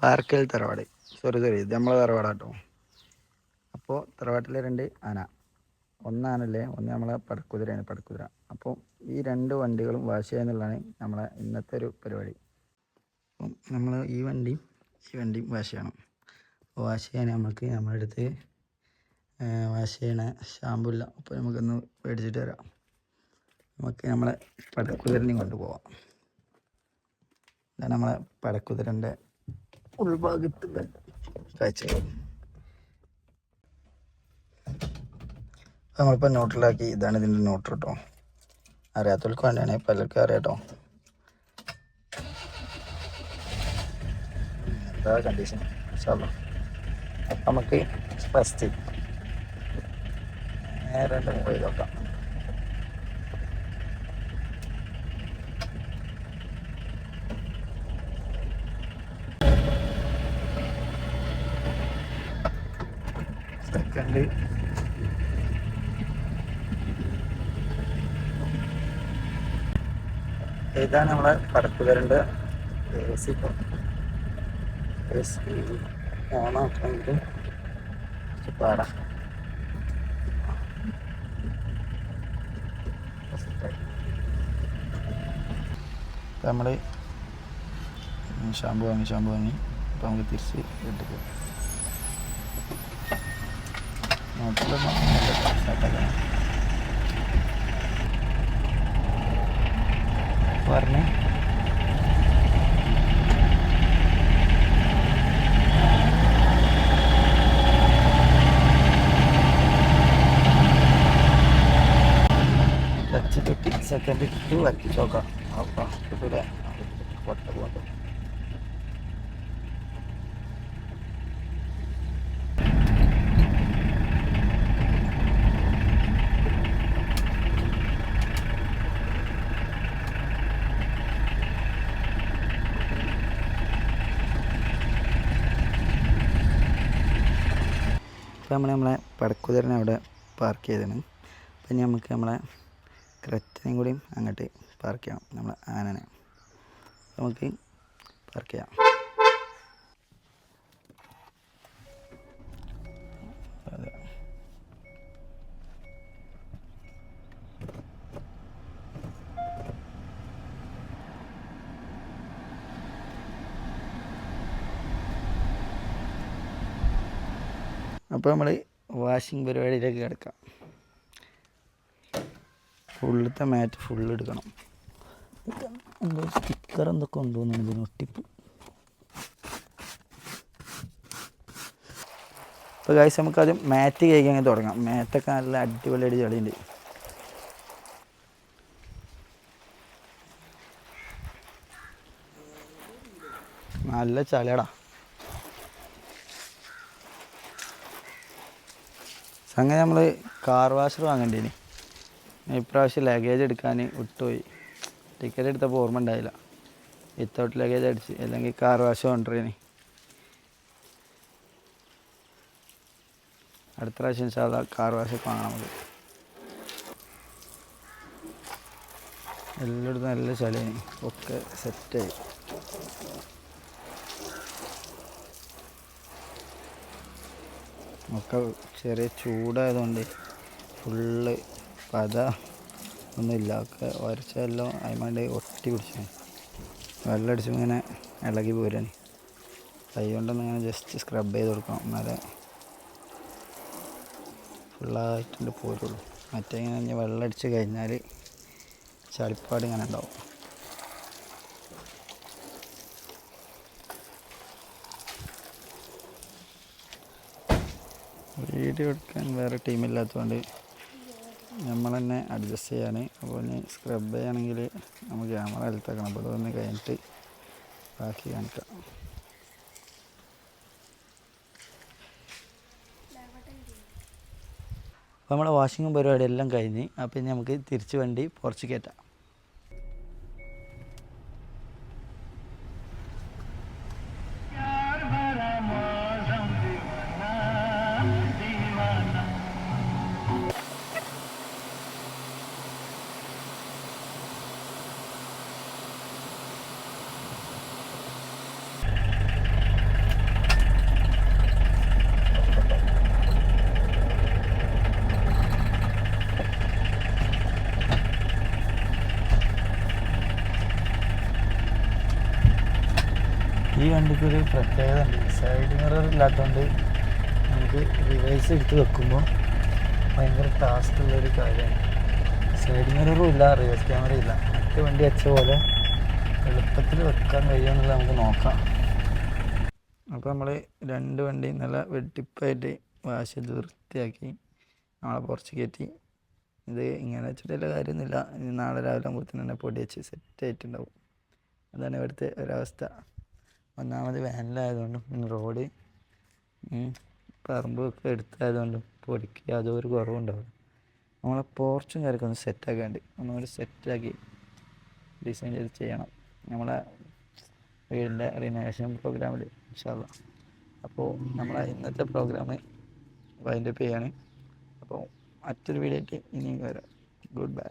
പാർക്കൽ തറവാട്. സോറി ഇത് നമ്മളെ തറവാടാട്ടോ. അപ്പോൾ തറവാട്ടിലെ 2 ആന, ഒന്നാനല്ലേ, ഒന്ന് നമ്മളെ പടക്കുതിരയാണ്, പടക്കുതിര. അപ്പോൾ ഈ 2 വണ്ടികളും വാഷ് ചെയ്യുക എന്നുള്ളതാണ് നമ്മളെ ഇന്നത്തെ ഒരു പരിപാടി. അപ്പം നമ്മൾ ഈ വണ്ടിയും വാഷ് ചെയ്യണം. അപ്പോൾ വാഷ് ചെയ്യാൻ നമ്മുടെ അടുത്ത് വാഷ് ചെയ്യണ ഷാമ്പു ഇല്ല. അപ്പോൾ നമുക്കൊന്ന് മേടിച്ചിട്ട് വരാം. നമുക്ക് നമ്മളെ പടക്കുതിരനെയും കൊണ്ടുപോവാം. ഇതാണ് നമ്മളെ പടക്കുതിരൻ്റെ ഉൾഭാഗത്തുള്ള കാഴ്ചകൾ. നമ്മളിപ്പോൾ ന്യൂട്രലാക്കി. ഇതാണ് ഇതിൻ്റെ ന്യൂട്രൽ കേട്ടോ. അറിയാത്തവർക്ക് വേണ്ടിയാണ്, പലർക്കും അറിയാട്ടോ. എന്താ കണ്ടീഷൻ നമുക്ക് ഫസ്റ്റ് നേരെ പോയി നോക്കാം. സെക്കൻഡ് ഇതാണ് നമ്മളെ പടക്കുതിരൻ്റെ AC. ഇപ്പോൾ AC ഓണാക്കണമെങ്കിൽ പാടാം. നമ്മൾ ഷാമ്പു വാങ്ങി അപ്പോൾ നമുക്ക് തിരിച്ച് വീട്ടിൽ പോകും. പറഞ്ഞേ ടച്ച് തൊട്ടി സെക്കൻഡ് ഇട്ട് വരക്കി നോക്കാം. അപ്പം കിട്ടൂല, പൊട്ട പോകണ്ട. അപ്പോൾ നമ്മളെ പടക്കുതിരനെ അവിടെ പാർക്ക് ചെയ്തതാണ്. പിന്നെ നമുക്ക് നമ്മളെ ക്രെറ്റനെയും കൂടിയും അങ്ങോട്ട് പാർക്ക് ചെയ്യണം. നമ്മളെ ആനനെ നമുക്ക് പാർക്ക് ചെയ്യാം. അതെ, അപ്പോൾ നമ്മൾ വാഷിംഗ് പരിപാടിയിലേക്ക് കിടക്കാം. ഫുള്ളത്തെ മാറ്റ് ഫുള്ള് എടുക്കണം. എന്തോ സ്റ്റിക്കർ എന്തൊക്കെ കൊണ്ടുപോകുന്നുണ്ട് ഇതിന് ഒട്ടിപ്പ്. ഇപ്പോൾ ഗൈസ് നമുക്കാദ്യം മാറ്റ് കഴിക്കാൻ തുടങ്ങാം. മാറ്റൊക്കെ നല്ല അടിപൊളിയായിട്ട് ചെളിയുണ്ട്. നല്ല ചളിയടാ. സംഗതി നമ്മൾ കാർ വാഷർ വാങ്ങേണ്ടേനി. ഇപ്രാവശ്യം ലഗേജ് എടുക്കാൻ വിട്ടുപോയി. ടിക്കറ്റ് എടുത്തപ്പോൾ ഓർമ്മ ഉണ്ടായില്ല. വിത്തൗട്ട് ലഗേജ് അടിച്ച്, അല്ലെങ്കിൽ കാർ വാഷ് കൊണ്ടുവരേനി. അടുത്ത പ്രാവശ്യം ഇൻഷാല്ലാ കാർ വാഷൊക്കെ വാങ്ങാൻ നമുക്ക്. എല്ലായിടത്തും നല്ല ചളിയാണ്. ഒക്കെ സെറ്റായി. ഒക്കെ ചെറിയ ചൂടായതുകൊണ്ട് ഫുള്ള് പത ഒന്നുമില്ല. ഒക്കെ ഉരച്ചെല്ലാം അതിമാണ്ട് ഒട്ടി പിടിച്ചാണ്. വെള്ളം അടിച്ചും ഇങ്ങനെ ഇളകി പോരാൻ കൈ കൊണ്ടൊന്ന് ഇങ്ങനെ ജസ്റ്റ് സ്ക്രബ് ചെയ്ത് കൊടുക്കണം, എന്നാലേ ഫുള്ളായിട്ടുണ്ട് പോരുള്ളൂ. മറ്റേ ഇങ്ങനെ വെള്ളം അടിച്ച് കഴിഞ്ഞാൽ ചളിപ്പാട് ഇങ്ങനെ ഉണ്ടാവും. വീഡിയോ എടുക്കാൻ വേറെ ടീമില്ലാത്തതുകൊണ്ട് നമ്മൾ തന്നെ അഡ്ജസ്റ്റ് ചെയ്യാൻ. അപ്പോൾ ഇനി സ്ക്രബ് ചെയ്യുകയാണെങ്കിൽ നമുക്ക് ക്യാമറ ഹെൽത്താക്കണം. അപ്പോൾ അതൊന്ന് കഴിഞ്ഞിട്ട് ബാക്കി കാണിക്കാം. അപ്പോൾ നമ്മുടെ വാഷിങ്ങും പരിപാടി എല്ലാം കഴിഞ്ഞ്. അപ്പോൾ ഇനി നമുക്ക് തിരിച്ച് വണ്ടി പുറത്ത് കയറ്റാം. ഈ വണ്ടിക്ക് ഒരു പ്രത്യേകത ഉണ്ട്. സൈഡ് മിറർ ഇല്ലാത്തതുകൊണ്ട് നമുക്ക് റിവേഴ്സ് എടുത്ത് വെക്കുമ്പോൾ ഭയങ്കര ടാസ്ക്കുള്ളൊരു കാര്യമാണ്. സൈഡ് മിററും ഇല്ല, റിവേഴ്സ് ക്യാമറ ഇല്ല. മറ്റു വണ്ടി വെച്ച പോലെ എളുപ്പത്തിൽ വെക്കാൻ കഴിയുമെന്നുള്ളത് നമുക്ക് നോക്കാം. അപ്പോൾ നമ്മൾ രണ്ട് വണ്ടി നല്ല വെട്ടിപ്പായിട്ട് വാഷ് ചെയ്ത് വൃത്തിയാക്കി നാളെ പുറത്ത് കയറ്റി. ഇത് ഇങ്ങനെ വെച്ചിട്ടുള്ള കാര്യമൊന്നുമില്ല. ഇനി നാളെ രാവിലെ ആകുമ്പോഴത്തേന് തന്നെ പൊടി വെച്ച് സെറ്റായിട്ടുണ്ടാവും. അതാണ് ഇവിടുത്തെ ഒരവസ്ഥ. ഒന്നാമത് വേനലായതുകൊണ്ടും റോഡ് പറമ്പൊക്കെ എടുത്തായതുകൊണ്ടും പൊടിക്ക് യാതൊരു കുറവുണ്ടാവും. നമ്മളെ പോർച്ചും കാര്യമൊക്കെ ഒന്ന് സെറ്റാക്കാണ്ട് ഒന്നുകൂടി സെറ്റാക്കി ഡിസൈൻ ചെയ്ത് ചെയ്യണം നമ്മളെ വീടിൻ്റെ റിനോവേഷൻ പ്രോഗ്രാമിൽ ഇൻഷാ അല്ലാഹ്. അപ്പോൾ നമ്മളെ ഇന്നത്തെ പ്രോഗ്രാം വൈൻഡപ്പ് ചെയ്യാണ്. അപ്പോൾ മറ്റൊരു വീഡിയോ ആയിട്ട് ഇനിയും വരാം. Good bye.